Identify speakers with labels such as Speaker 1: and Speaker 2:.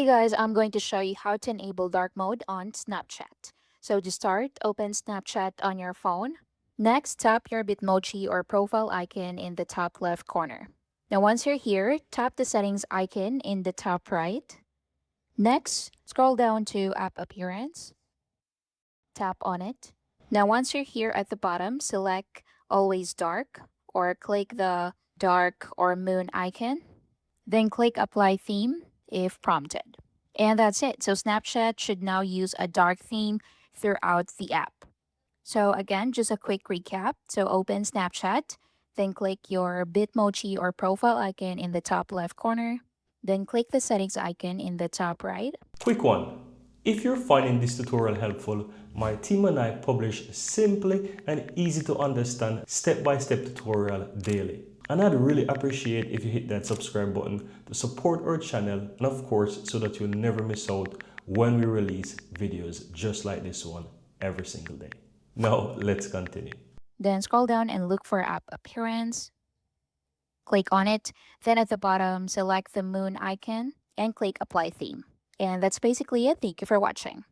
Speaker 1: Hey guys, I'm going to show you how to enable dark mode on Snapchat. So to start, open Snapchat on your phone. Next, tap your Bitmoji or profile icon in the top left corner. Now once you're here, tap the settings icon in the top right. Next, scroll down to app appearance. Tap on it. Now once you're here at the bottom, select always dark or click the dark or moon icon. Then click apply theme if prompted. And that's it. So Snapchat should now use a dark theme throughout the app. So again, just a quick recap. So open Snapchat, then click your Bitmoji or profile icon in the top left corner. Then click the settings icon in the top right.
Speaker 2: Quick one. If you're finding this tutorial helpful, my team and I publish simply and easy to understand step-by-step tutorial daily. And I'd really appreciate if you hit that subscribe button to support our channel and of course so that you'll never miss out when we release videos just like this one every single day. Now let's continue.
Speaker 1: Then scroll down and look for app appearance. Click on it. Then at the bottom, select the moon icon and click apply theme. And that's basically it. Thank you for watching.